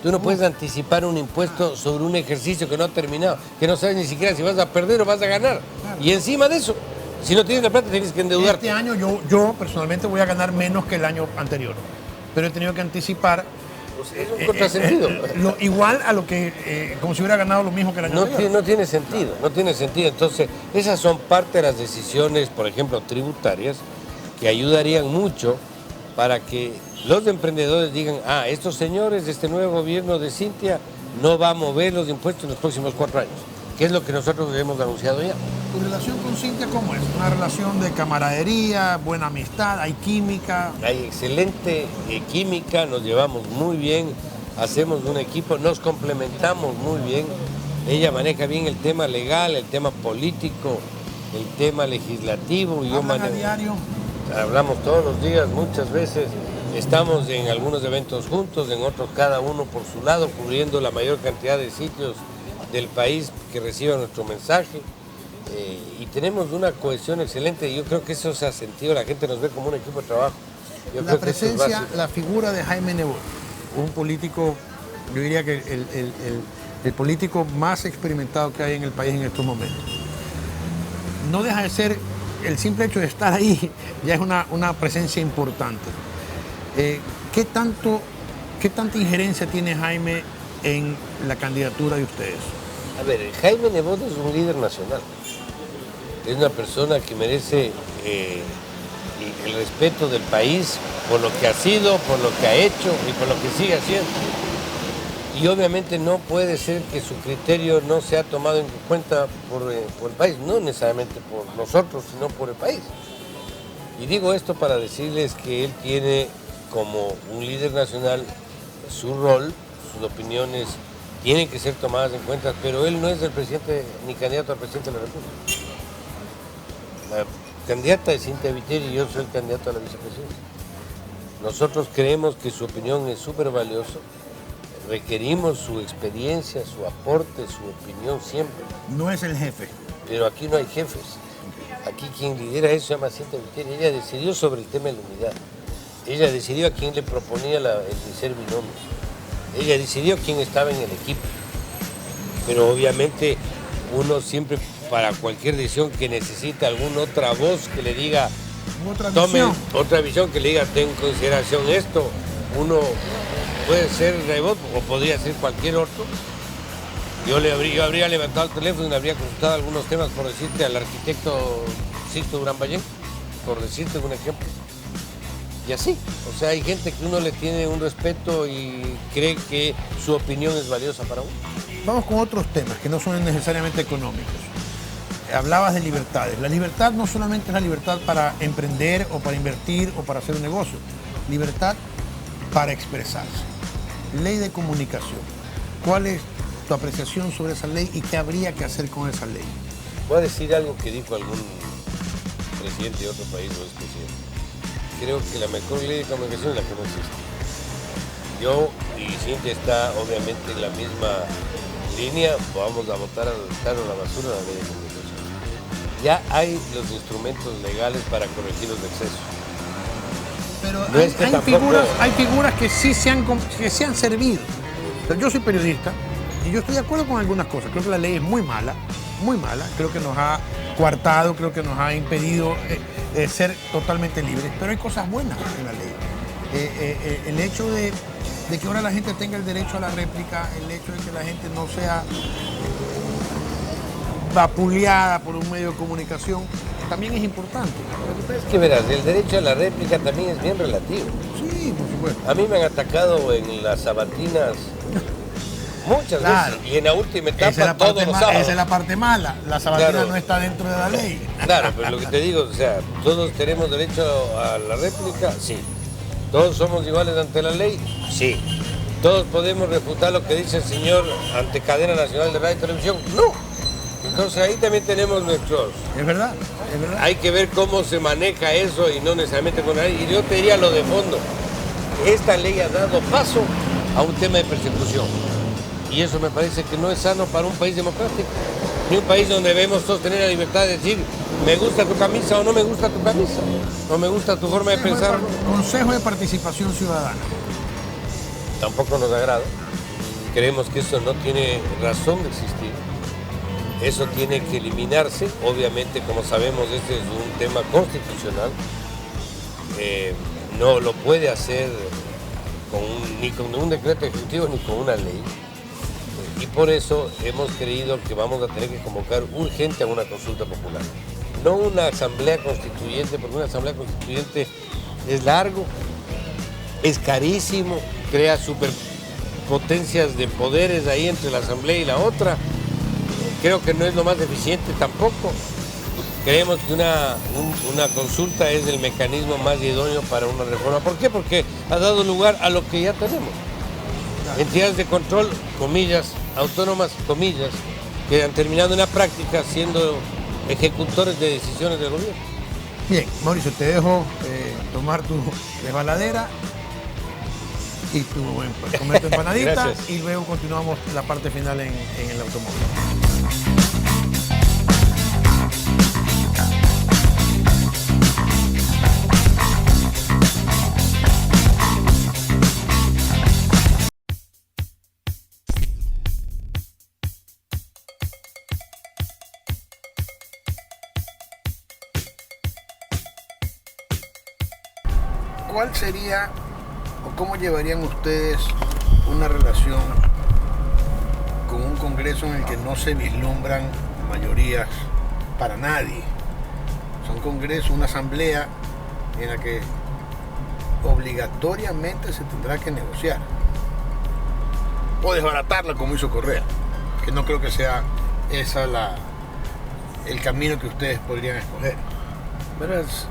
Tú no puedes anticipar un impuesto sobre un ejercicio que no ha terminado, que no sabes ni siquiera si vas a perder o vas a ganar. Claro. Y encima de eso, si no tienes la plata, tienes que endeudarte. Este año yo personalmente voy a ganar menos que el año anterior, pero he tenido que anticipar. Es un contrasentido. Igual a lo que, como si hubiera ganado lo mismo que el año anterior. No tiene sentido, no tiene sentido. Entonces, esas son parte de las decisiones, por ejemplo, tributarias, que ayudarían mucho para que los emprendedores digan, estos señores de este nuevo gobierno de Cintia no va a mover los impuestos en los próximos 4 años, que es lo que nosotros hemos anunciado ya. ¿Tu relación con Cintia cómo es? ¿Una relación de camaradería, buena amistad, hay química? Hay excelente química, nos llevamos muy bien, hacemos un equipo, nos complementamos muy bien. Ella maneja bien el tema legal, el tema político, el tema legislativo. ¿Hablan a diario? Hablamos todos los días, muchas veces. Estamos en algunos eventos juntos, en otros cada uno por su lado, cubriendo la mayor cantidad de sitios del país que reciban nuestro mensaje. Y tenemos una cohesión excelente y yo creo que eso se ha sentido, la gente nos ve como un equipo de trabajo. La presencia, la figura de Jaime Nebot, un político, yo diría que el político más experimentado que hay en el país en estos momentos. No deja de ser, el simple hecho de estar ahí ya es una presencia importante. ¿Qué tanta injerencia tiene Jaime en la candidatura de ustedes? A ver, Jaime Nebot es un líder nacional. Es una persona que merece el respeto del país por lo que ha sido, por lo que ha hecho y por lo que sigue haciendo. Y obviamente no puede ser que su criterio no sea tomado en cuenta por el país, no necesariamente por nosotros, sino por el país. Y digo esto para decirles que él tiene como un líder nacional su rol, sus opiniones tienen que ser tomadas en cuenta, pero él no es el presidente ni candidato al presidente de la República. La candidata es Cintia Viteri y yo soy el candidato a la vicepresidencia. Nosotros creemos que su opinión es súper valiosa, requerimos su experiencia, su aporte, su opinión siempre. No es el jefe. Pero aquí no hay jefes. Aquí quien lidera eso se llama Cintia Viteri. Ella decidió sobre el tema de la unidad. Ella decidió a quién le proponía el ser binomio. Ella decidió quién estaba en el equipo. Pero obviamente uno siempre, para cualquier decisión que necesita alguna otra voz que le diga, tome otra visión, que le diga, ten en consideración esto, uno puede ser Nebot o podría ser cualquier otro. Yo habría levantado el teléfono y le habría consultado algunos temas, por decirte, al arquitecto Sixto Durán Ballén, por decirte un ejemplo. Y así, o sea, hay gente que uno le tiene un respeto y cree que su opinión es valiosa para uno. Vamos con otros temas que no son necesariamente económicos. Hablabas de libertades. La libertad no solamente es la libertad para emprender o para invertir o para hacer un negocio. Libertad para expresarse. Ley de comunicación. ¿Cuál es tu apreciación sobre esa ley y qué habría que hacer con esa ley? Voy a decir algo que dijo algún presidente de otro país o expresidente. Creo que la mejor ley de comunicación es la que no existe. Yo y Cintia está obviamente en la misma línea, vamos a votar a la basura la ley de comunicación. Ya hay los instrumentos legales para corregir los excesos. Pero no hay figuras que sí se han servido. Pero yo soy periodista y yo estoy de acuerdo con algunas cosas. Creo que la ley es muy mala, creo que nos ha coartado, creo que nos ha impedido ser totalmente libres, pero hay cosas buenas en la ley. El hecho de que ahora la gente tenga el derecho a la réplica, el hecho de que la gente no sea vapuleada por un medio de comunicación, también es importante. Es que verás, el derecho a la réplica también es bien relativo. Sí, por supuesto. A mí me han atacado en las sabatinas muchas veces, y en la última etapa todos los sábados. Esa es la parte mala, la sabatina no está dentro de la ley. Claro, pero lo que te digo, o sea, ¿todos tenemos derecho a la réplica? Sí. ¿Todos somos iguales ante la ley? Sí. ¿Todos podemos refutar lo que dice el señor ante Cadena Nacional de Radio y Televisión? No. Entonces ahí también tenemos nuestros... Es verdad. Hay que ver cómo se maneja eso y no necesariamente con la ley. Y yo te diría lo de fondo. Esta ley ha dado paso a un tema de persecución. Y eso me parece que no es sano para un país democrático. Ni un país donde debemos todos tener la libertad de decir ¿Me gusta tu camisa o no me gusta tu camisa? ¿No me gusta tu forma de pensar? Consejo de Participación Ciudadana. Tampoco nos agrada. Creemos que eso no tiene razón de existir. Eso tiene que eliminarse. Obviamente, como sabemos, este es un tema constitucional. No lo puede hacer ni con un decreto ejecutivo ni con una ley. Y por eso hemos creído que vamos a tener que convocar urgente a una consulta popular. No una asamblea constituyente, porque una asamblea constituyente es largo, es carísimo, crea superpotencias de poderes ahí entre la asamblea y la otra. Creo que no es lo más eficiente tampoco. Creemos que una consulta es el mecanismo más idóneo para una reforma. ¿Por qué? Porque ha dado lugar a lo que ya tenemos. Entidades de control, comillas, autónomas, comillas, que han terminado en la práctica siendo ejecutores de decisiones del gobierno. Bien, Mauricio, te dejo tomar tu resbaladera y comer tu empanadita y luego continuamos la parte final en el automóvil. ¿Cuál sería o cómo llevarían ustedes una relación con un Congreso en el que no se vislumbran mayorías para nadie? Son congresos, una asamblea en la que obligatoriamente se tendrá que negociar o desbaratarla como hizo Correa, que no creo que sea esa el camino que ustedes podrían escoger. Verás,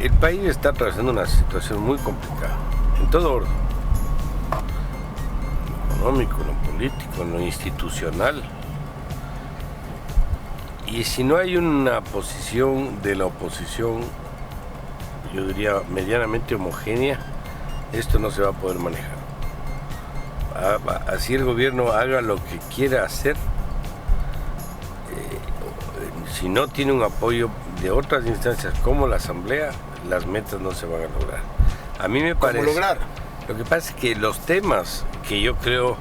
el país está atravesando una situación muy complicada, en todo orden, en lo económico, en lo político, en lo institucional. Y si no hay una posición de la oposición, yo diría medianamente homogénea, esto no se va a poder manejar. Así el gobierno haga lo que quiera hacer, si no tiene un apoyo de otras instancias como la Asamblea, las metas no se van a lograr. A mí me parece... ¿Cómo lograr? Lo que pasa es que los temas que yo creo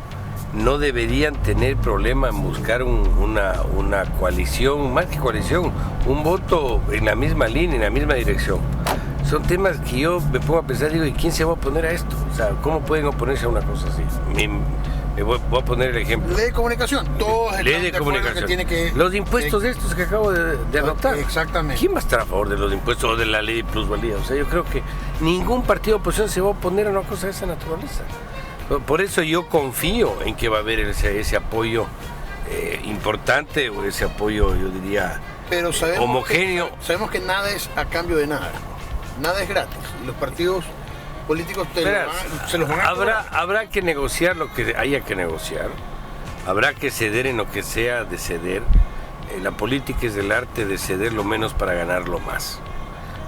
no deberían tener problema en buscar una coalición, más que coalición, un voto en la misma línea, en la misma dirección. Son temas que yo me pongo a pensar, digo, ¿y quién se va a oponer a esto? O sea, ¿cómo pueden oponerse a una cosa así? Voy a poner el ejemplo. Ley de comunicación. Todos ley de comunicación. Que tiene que, los impuestos estos que acabo de anotar. Exactamente. ¿Quién va a estar a favor de los impuestos o de la ley de plusvalía? O sea, yo creo que ningún partido de oposición se va a oponer a una cosa de esa naturaleza. Por eso yo confío en que va a haber ese apoyo importante, o ese apoyo, yo diría, pero homogéneo. Sabemos que nada es a cambio de nada. Nada es gratis. Y los partidos políticos se los van a cobrar. Habrá que negociar lo que haya que negociar. Habrá que ceder en lo que sea de ceder. La política es el arte de ceder lo menos para ganar lo más.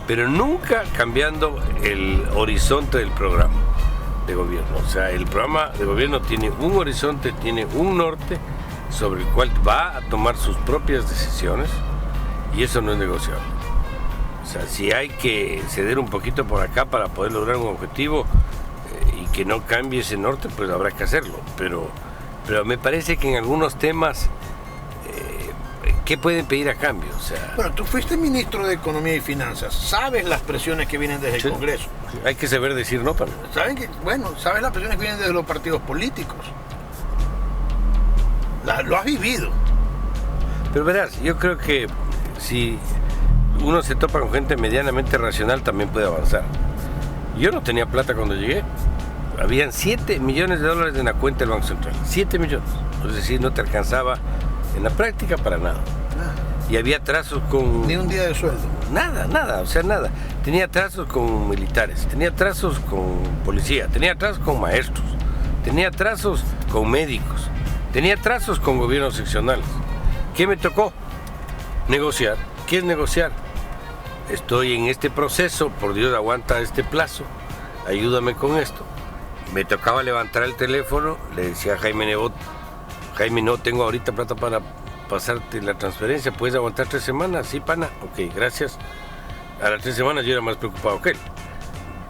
Pero nunca cambiando el horizonte del programa de gobierno. O sea, el programa de gobierno tiene un horizonte, tiene un norte sobre el cual va a tomar sus propias decisiones y eso no es negociable. O sea, si hay que ceder un poquito por acá para poder lograr un objetivo y que no cambie ese norte, pues habrá que hacerlo. Pero me parece que en algunos temas, ¿qué pueden pedir a cambio? O sea, bueno, tú fuiste ministro de Economía y Finanzas, sabes las presiones que vienen desde el Congreso. Hay que saber decir no para. Sabes las presiones que vienen desde los partidos políticos. Lo has vivido. Pero verás, yo creo que si uno se topa con gente medianamente racional, también puede avanzar. Yo no tenía plata cuando llegué. Habían $7 millones en la cuenta del Banco Central. 7 millones. Es decir, no te alcanzaba en la práctica para nada. Y había trazos con... Ni un día de sueldo. Nada, o sea, nada. Tenía trazos con militares, tenía trazos con policía, tenía trazos con maestros, tenía trazos con médicos, tenía trazos con gobiernos seccionales. ¿Qué me tocó? Negociar. ¿Qué es negociar? Estoy en este proceso, por Dios, aguanta este plazo, ayúdame con esto. Me tocaba levantar el teléfono, le decía a Jaime Nebot, Jaime, no tengo ahorita plata para pasarte la transferencia, ¿puedes aguantar 3 semanas? Sí, pana, ok, gracias. A las 3 semanas yo era más preocupado que él,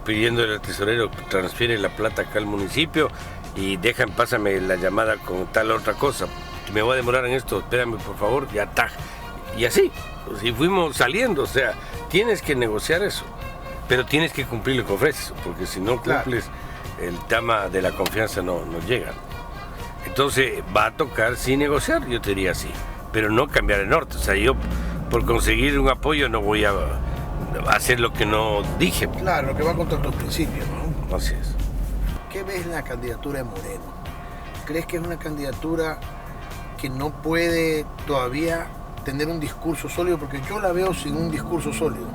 pidiéndole al tesorero que transfiere la plata acá al municipio y pásame la llamada con tal otra cosa, me voy a demorar en esto, espérame por favor, ya está. Y así, pues, y fuimos saliendo, o sea, tienes que negociar eso, pero tienes que cumplir lo que ofreces, porque si no cumples, el tema de la confianza no llega. Entonces va a tocar sí negociar, yo te diría sí, pero no cambiar el norte. O sea, yo por conseguir un apoyo no voy a hacer lo que no dije. Claro, lo que va contra tus principios, ¿no? Así es. ¿Qué ves en la candidatura de Moreno? ¿Crees que es una candidatura que no puede todavía tener un discurso sólido? Porque yo la veo sin un discurso sólido.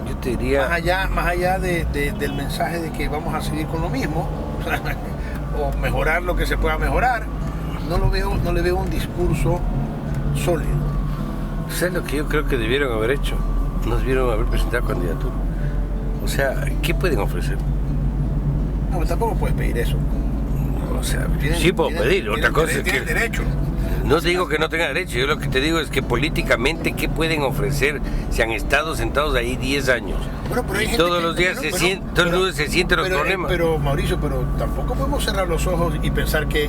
Yo te diría... Más allá del mensaje de que vamos a seguir con lo mismo, o mejorar lo que se pueda mejorar, no le veo un discurso sólido. ¿Sabes lo que yo creo que debieron haber hecho? No debieron haber presentado candidatura. O sea, ¿qué pueden ofrecer? No, pero tampoco puedes pedir eso. O sea, sí puedo pedir, otra cosa es que... Tienen derecho. No te digo que no tengan derecho, yo lo que te digo es que políticamente, ¿qué pueden ofrecer si han estado sentados ahí 10 años? Bueno, pero hay y gente todos los días se sienten los problemas. Pero Mauricio, tampoco podemos cerrar los ojos y pensar que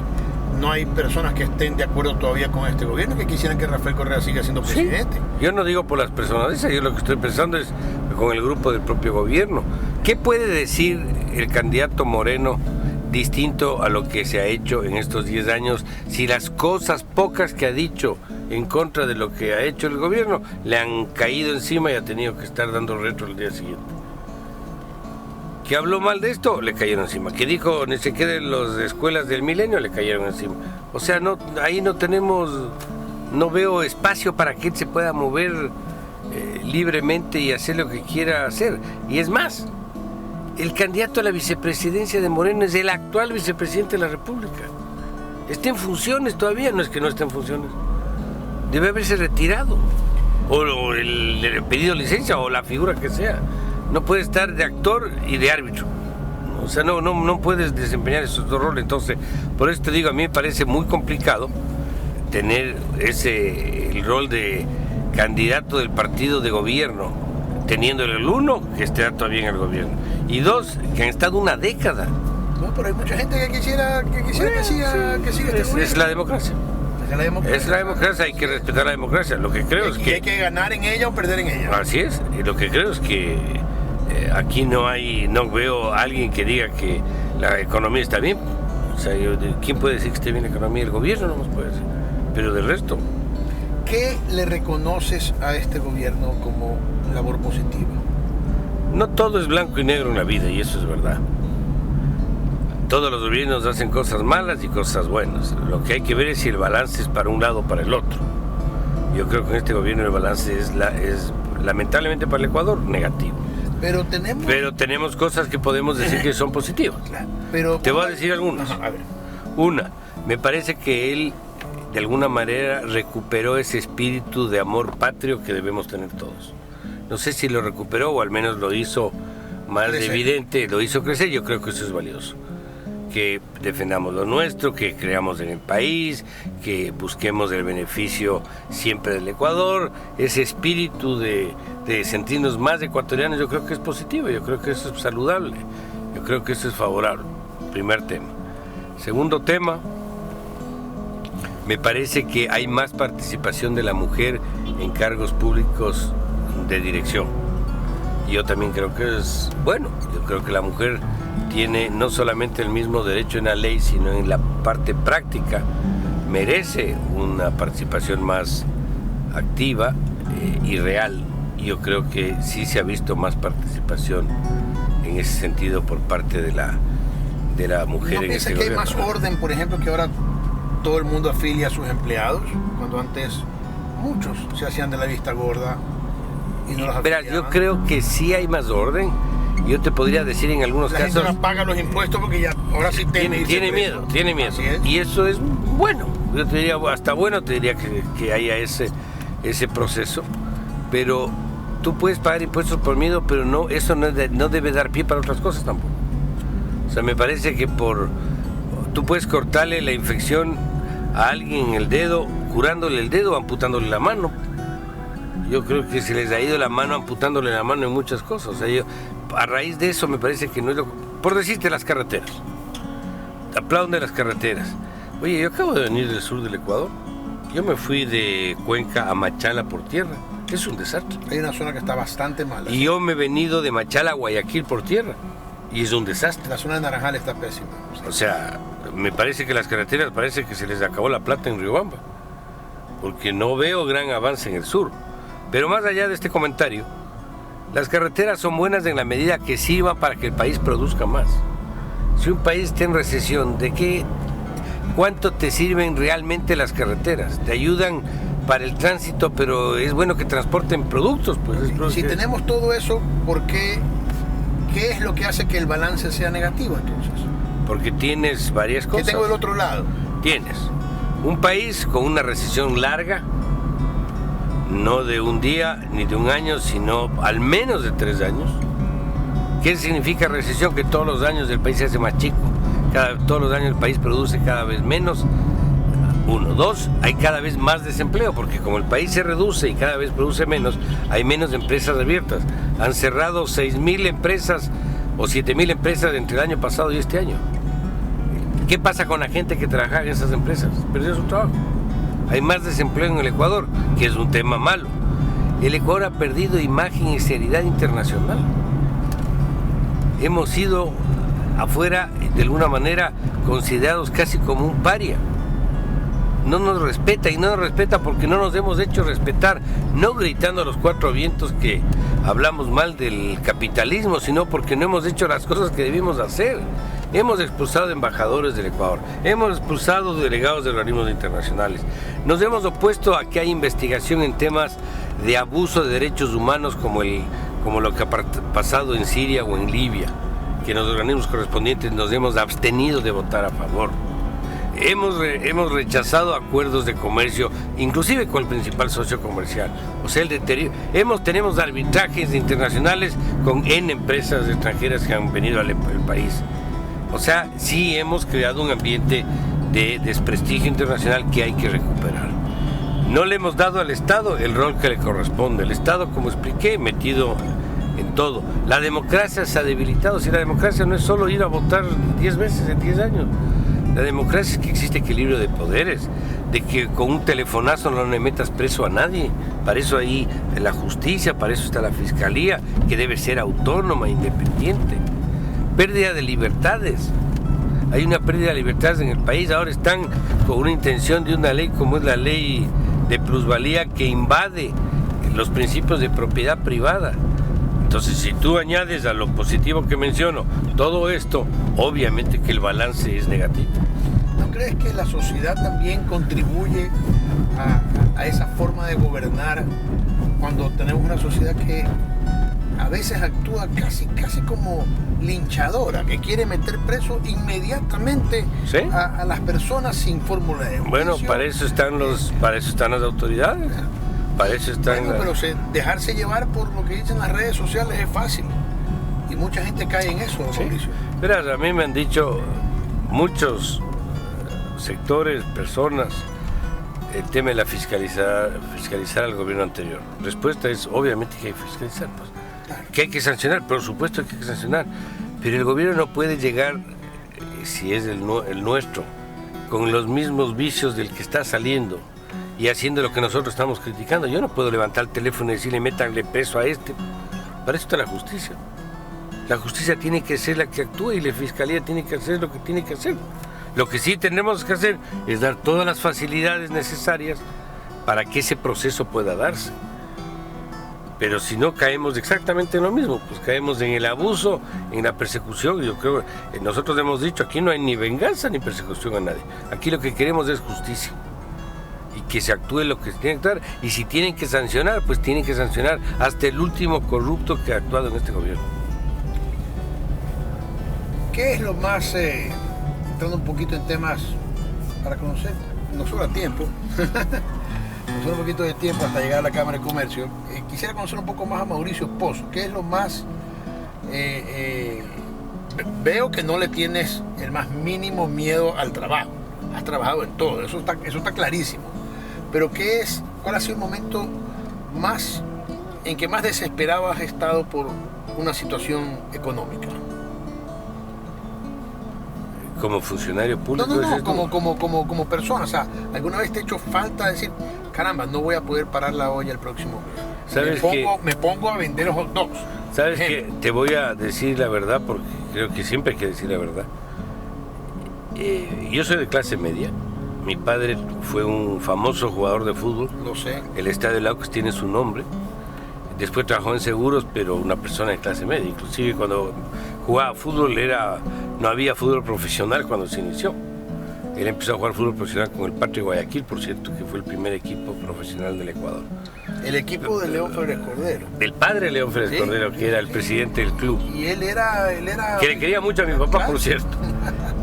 no hay personas que estén de acuerdo todavía con este gobierno, que quisieran que Rafael Correa siga siendo presidente. Sí. Yo no digo por las personas esas, yo lo que estoy pensando es con el grupo del propio gobierno. ¿Qué puede decir el candidato Moreno distinto a lo que se ha hecho en estos 10 años, si las cosas pocas que ha dicho en contra de lo que ha hecho el gobierno le han caído encima y ha tenido que estar dando retro el día siguiente? Que habló mal de esto, le cayeron encima. Que dijo ni se queden las escuelas del milenio, le cayeron encima. O sea, ahí no veo espacio para que él se pueda mover libremente y hacer lo que quiera hacer. Y es más, el candidato a la vicepresidencia de Moreno es el actual vicepresidente de la República. Está en funciones todavía, no es que no esté en funciones. Debe haberse retirado. O el pedido licencia o la figura que sea. No puede estar de actor y de árbitro. O sea, no puedes desempeñar esos dos roles. Entonces, por eso te digo, a mí me parece muy complicado tener el rol de candidato del partido de gobierno, teniendo el uno que esté todavía en el gobierno y dos que han estado una década. No, pero hay mucha gente que quisiera que siga este gobierno. Es la democracia. Es la democracia, hay que respetar la democracia. Lo que creo es que hay que ganar en ella o perder en ella. Así es, y lo que creo es que aquí no veo a alguien que diga que la economía está bien. O sea, ¿quién puede decir que esté bien la economía? El gobierno no nos puede decir, pero del resto. ¿Qué le reconoces a este gobierno como labor positiva? No todo es blanco y negro en la vida, y eso es verdad. Todos los gobiernos hacen cosas malas y cosas buenas. Lo que hay que ver es si el balance es para un lado o para el otro. Yo creo que en este gobierno el balance es lamentablemente para el Ecuador negativo. Pero tenemos cosas que podemos decir que son positivas. Pero te voy a decir algunas. A ver. Una, me parece que él de alguna manera recuperó ese espíritu de amor patrio que debemos tener todos. No sé si lo recuperó o al menos lo hizo más evidente, lo hizo crecer. Yo creo que eso es valioso. Que defendamos lo nuestro, que creamos en el país, que busquemos el beneficio siempre del Ecuador. Ese espíritu de sentirnos más ecuatorianos, yo creo que es positivo, yo creo que eso es saludable, yo creo que eso es favorable. Primer tema. Segundo tema, me parece que hay más participación de la mujer en cargos públicos de dirección. Yo también creo que es bueno, yo creo que la mujer tiene no solamente el mismo derecho en la ley, sino en la parte práctica, merece una participación más activa y real. Yo creo que sí se ha visto más participación en ese sentido por parte de la mujer. ¿No en piensa este que gobierno? hay más orden, por ejemplo, que ahora todo el mundo afilia a sus empleados, cuando antes muchos se hacían de la vista gorda y no los afiliaban? Verá, yo creo que sí hay más orden. Yo te podría decir en algunos la casos... gente no paga los impuestos porque ya ahora sí tiene miedo. Y eso es bueno. Yo te diría, hasta bueno te diría que haya ese proceso. Pero tú puedes pagar impuestos por miedo, pero eso no debe dar pie para otras cosas tampoco. O sea, me parece que tú puedes cortarle la infección a alguien en el dedo curándole el dedo o amputándole la mano. Yo creo que se les ha ido la mano amputándole la mano en muchas cosas. O sea, a raíz de eso me parece que no es lo... Por decirte, las carreteras. Aplauden de las carreteras. Oye, yo acabo de venir del sur del Ecuador. Yo me fui de Cuenca a Machala por tierra. Es un desastre. Hay una zona que está bastante mala. Y yo me he venido de Machala a Guayaquil por tierra. Y es un desastre. La zona de Naranjal está pésima. O sea, me parece que las carreteras parece que se les acabó la plata en Riobamba. Porque no veo gran avance en el sur. Pero más allá de este comentario, las carreteras son buenas en la medida que sirvan para que el país produzca más. Si un país está en recesión, ¿cuánto te sirven realmente las carreteras? Te ayudan para el tránsito, pero es bueno que transporten productos. Pues, si tenemos todo eso, ¿por qué? ¿Qué es lo que hace que el balance sea negativo entonces? Porque tienes varias cosas. ¿Qué tengo del otro lado? Tienes un país con una recesión larga, no de un día ni de un año, sino al menos de 3 años. ¿Qué significa recesión? Que todos los años el país se hace más chico. Todos los años el país produce cada vez menos. 1, 2, hay cada vez más desempleo, porque como el país se reduce y cada vez produce menos, hay menos empresas abiertas. Han cerrado 6.000 empresas o 7.000 empresas entre el año pasado y este año. ¿Qué pasa con la gente que trabaja en esas empresas? Perdió su trabajo. Hay más desempleo en el Ecuador, que es un tema malo. El Ecuador ha perdido imagen y seriedad internacional. Hemos sido afuera, de alguna manera, considerados casi como un paria. No nos respeta, y no nos respeta porque no nos hemos hecho respetar, no gritando a los 4 vientos que hablamos mal del capitalismo, sino porque no hemos hecho las cosas que debimos hacer. Hemos expulsado embajadores del Ecuador, hemos expulsado delegados de organismos internacionales, nos hemos opuesto a que haya investigación en temas de abuso de derechos humanos como lo que ha pasado en Siria o en Libia, que en los organismos correspondientes nos hemos abstenido de votar a favor. Hemos rechazado acuerdos de comercio, inclusive con el principal socio comercial. O sea, el deterioro. Tenemos arbitrajes internacionales con N empresas extranjeras que han venido al país. O sea, sí hemos creado un ambiente de desprestigio internacional que hay que recuperar. No le hemos dado al Estado el rol que le corresponde. El Estado, como expliqué, metido en todo. La democracia se ha debilitado. Si la democracia no es solo ir a votar 10 veces en 10 años. La democracia es que existe equilibrio de poderes, de que con un telefonazo no le metas preso a nadie. Para eso hay la justicia, para eso está la fiscalía, que debe ser autónoma, independiente. Pérdida de libertades. Hay una pérdida de libertades en el país. Ahora están con una intención de una ley como es la ley de plusvalía que invade los principios de propiedad privada. Entonces, si tú añades a lo positivo que menciono todo esto, obviamente que el balance es negativo. ¿No crees que la sociedad también contribuye a esa forma de gobernar cuando tenemos una sociedad que a veces actúa casi como linchadora, que quiere meter preso inmediatamente ¿sí? a las personas sin fórmula de juicio? Bueno, para eso están las autoridades. Para eso están. Bueno, pero dejarse llevar por lo que dicen las redes sociales es fácil. Y mucha gente cae en eso, ¿sí? Mauricio. Verás, a mí me han dicho muchos sectores, personas, el tema de fiscalizar al gobierno anterior. La respuesta es, obviamente que hay que fiscalizar, pues. Claro. Que hay que sancionar, por supuesto que hay que sancionar. Pero el gobierno no puede llegar, si es el nuestro, con los mismos vicios del que está saliendo y haciendo lo que nosotros estamos criticando. Yo no puedo levantar el teléfono y decirle métanle preso a este. Para eso está la justicia. La justicia tiene que ser la que actúe y la fiscalía tiene que hacer lo que tiene que hacer. Lo que sí tenemos que hacer es dar todas las facilidades necesarias para que ese proceso pueda darse. Pero si no, caemos exactamente en lo mismo, pues caemos en el abuso, en la persecución. Yo creo que nosotros hemos dicho, aquí no hay ni venganza ni persecución a nadie. Aquí lo que queremos es justicia. Y que se actúe lo que se tiene que actuar. Y si tienen que sancionar, pues tienen que sancionar hasta el último corrupto que ha actuado en este gobierno. ¿Qué es lo más, entrando un poquito en temas para conocer, nos sobra tiempo, nos sobra un poquito de tiempo hasta llegar a la Cámara de Comercio? Quisiera conocer un poco más a Mauricio Pozo. ¿Qué es lo más, veo que no le tienes el más mínimo miedo al trabajo, has trabajado en todo, eso está clarísimo, Pero ¿cuál ha sido el momento en que más desesperado has estado por una situación económica? ¿Como funcionario público? No, como persona. O sea, ¿alguna vez te ha hecho falta decir, caramba, no voy a poder parar la olla el próximo mes? Me pongo a vender hot dogs. ¿Sabes qué? Te voy a decir la verdad, porque creo que siempre hay que decir la verdad. Yo soy de clase media. Mi padre fue un famoso jugador de fútbol. Lo sé. El Estadio Laux tiene su nombre. Después trabajó en seguros, pero una persona de clase media. Inclusive cuando jugaba fútbol no había fútbol profesional cuando se inició. Él empezó a jugar fútbol profesional con el Patria Guayaquil, por cierto, que fue el primer equipo profesional del Ecuador. El equipo de León Férez Cordero. Del padre León Férez Cordero, que era el presidente del club. Y él era... Que le quería mucho a mi papá, claro. Por cierto,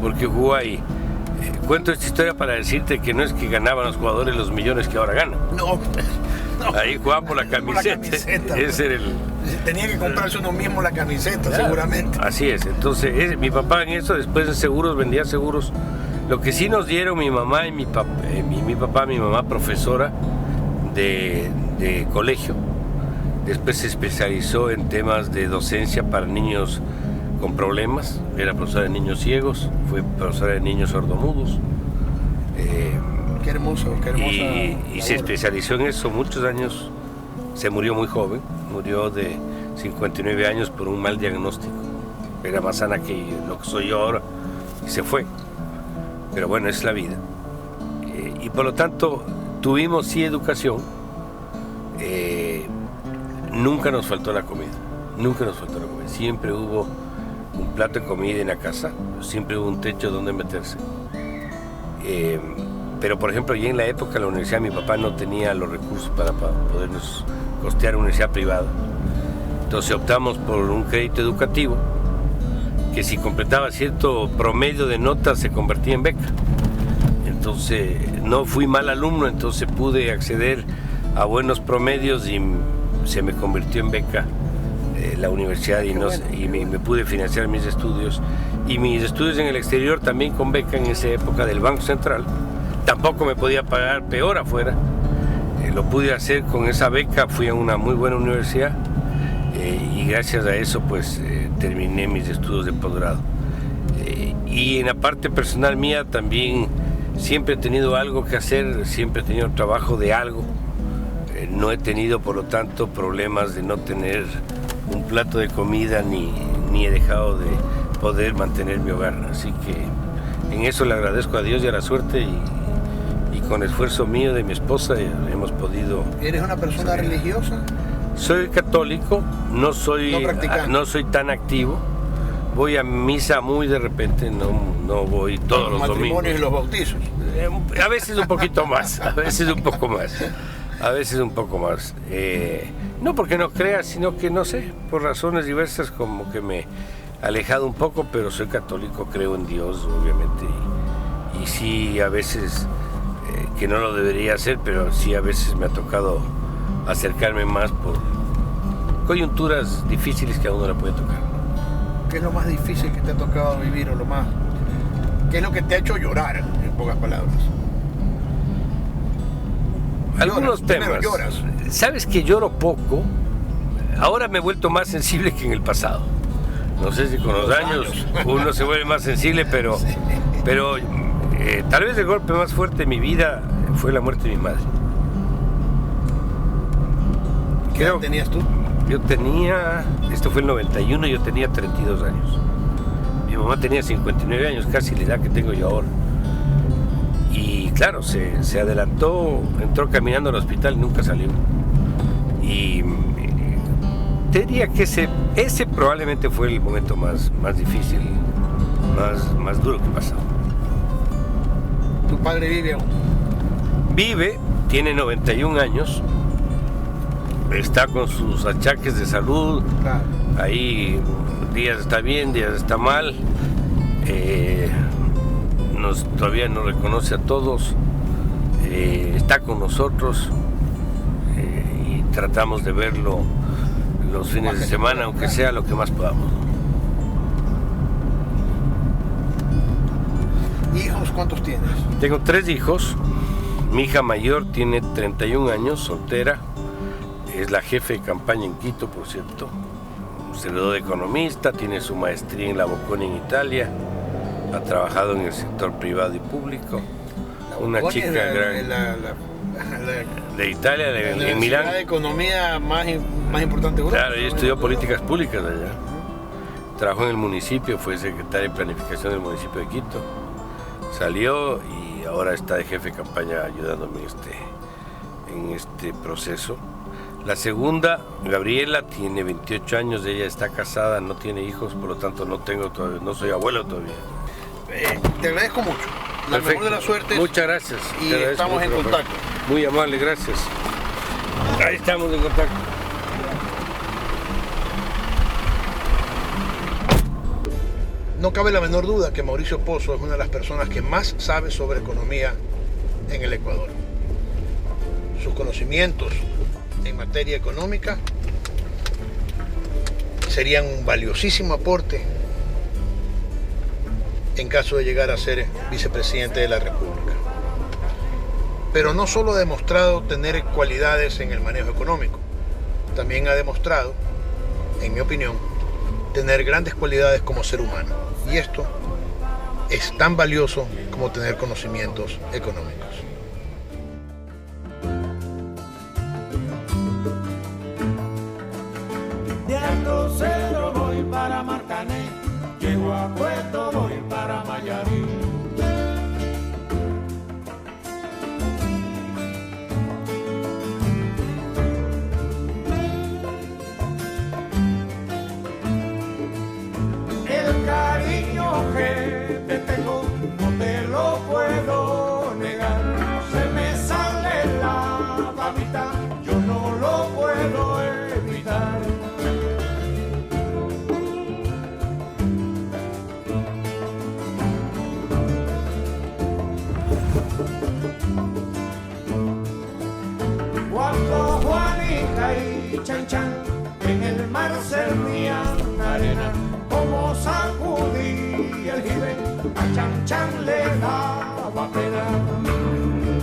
porque jugó ahí. Cuento esta historia para decirte que no es que ganaban los jugadores los millones que ahora ganan. No. Ahí jugaban por la camiseta. Ese era el... Tenía que comprarse uno mismo la camiseta, claro, seguramente. Así es. Entonces, mi papá en eso, después en seguros, vendía seguros. Lo que sí nos dieron mi mamá y mi mamá profesora de colegio. Después se especializó en temas de docencia para niños con problemas. Era profesora de niños ciegos, fue profesora de niños sordomudos. Qué hermosa. Y se especializó en eso muchos años. Se murió muy joven, murió de 59 años por un mal diagnóstico. Era más sana que lo que soy yo ahora y se fue. Pero bueno, es la vida. Y por lo tanto, tuvimos sí educación. Nunca nos faltó la comida. Siempre hubo un plato de comida en la casa, siempre hubo un techo donde meterse. Pero por ejemplo, ya en la época de la universidad mi papá no tenía los recursos para podernos costear una universidad privada. Entonces optamos por un crédito educativo que si completaba cierto promedio de notas se convertía en beca. Entonces no fui mal alumno, entonces pude acceder a buenos promedios y se me convirtió en beca la universidad y me pude financiar mis estudios. Y mis estudios en el exterior también con beca en esa época del Banco Central. Tampoco me podía pagar peor afuera. Lo pude hacer con esa beca, fui a una muy buena universidad y gracias a eso pues terminé mis estudios de posgrado. Y en la parte personal mía también siempre he tenido algo que hacer, siempre he tenido trabajo de algo. No he tenido por lo tanto problemas de no tener un plato de comida ni he dejado de poder mantener mi hogar. Así que en eso le agradezco a Dios y a la suerte y con esfuerzo mío de mi esposa hemos podido... ¿Eres una persona religiosa? Soy católico, no soy tan activo. Voy a misa muy de repente, no voy todos los domingos. ¿Los matrimonios y los bautizos? A veces un poquito más, a veces un poco más. No porque no crea, sino que no sé, por razones diversas como que me he alejado un poco, pero soy católico, creo en Dios, obviamente. Y sí, a veces, que no lo debería hacer, pero sí a veces me ha tocado acercarme más por coyunturas difíciles que a uno le puede tocar. ¿Qué es lo más difícil que te ha tocado vivir o qué es lo que te ha hecho llorar, en pocas palabras? Algunos temas. Lloras. Sabes que lloro poco. Ahora me he vuelto más sensible que en el pasado. No sé si con los años uno se vuelve más sensible, pero tal vez el golpe más fuerte de mi vida fue la muerte de mi madre. ¿Qué edad tenías tú? Esto fue el 91, yo tenía 32 años. Mi mamá tenía 59 años, casi la edad que tengo yo ahora. Y claro, se adelantó, entró caminando al hospital y nunca salió. Y te diría que ese probablemente fue el momento más difícil, más duro que pasó. ¿Tu padre vive aún? Vive, tiene 91 años, está con sus achaques de salud, claro. Ahí días está bien, días está mal. Todavía nos reconoce a todos, está con nosotros y tratamos de verlo los fines de semana, aunque sea lo que más podamos. ¿Hijos cuántos tienes? Tengo 3 hijos, Mi hija mayor tiene 31 años, soltera, es la jefe de campaña en Quito, por cierto. Se graduó de economista, tiene su maestría en la Bocconi en Italia, ha trabajado en el sector privado y público. Una chica de Italia, en Milán. La economía más importante de Europa. Claro, ella estudió políticas públicas allá. Trabajó en el municipio, fue secretaria de planificación del municipio de Quito. Salió y ahora está de jefe de campaña ayudándome en este proceso. La segunda, Gabriela, tiene 28 años, ella está casada, no tiene hijos, por lo tanto no soy abuelo todavía. Te agradezco mucho. La mejor de las suertes. Muchas gracias. Y estamos en contacto. Muy amable, gracias. Ahí estamos en contacto. No cabe la menor duda que Mauricio Pozo es una de las personas que más sabe sobre economía en el Ecuador. Sus conocimientos en materia económica serían un valiosísimo aporte en caso de llegar a ser vicepresidente de la República. Pero no solo ha demostrado tener cualidades en el manejo económico, también ha demostrado, en mi opinión, tener grandes cualidades como ser humano. Y esto es tan valioso como tener conocimientos económicos. De Alto Cedro voy para Marcané, llego a Puerto, voy para Mayarí. El cariño que te tengo no te lo puedo negar. Se me sale la babita, yo no lo puedo evitar. Cuando Juanita y Chan Chan en el mar servían arena, como sacudí el jibe, a Chan Chan le daba pena.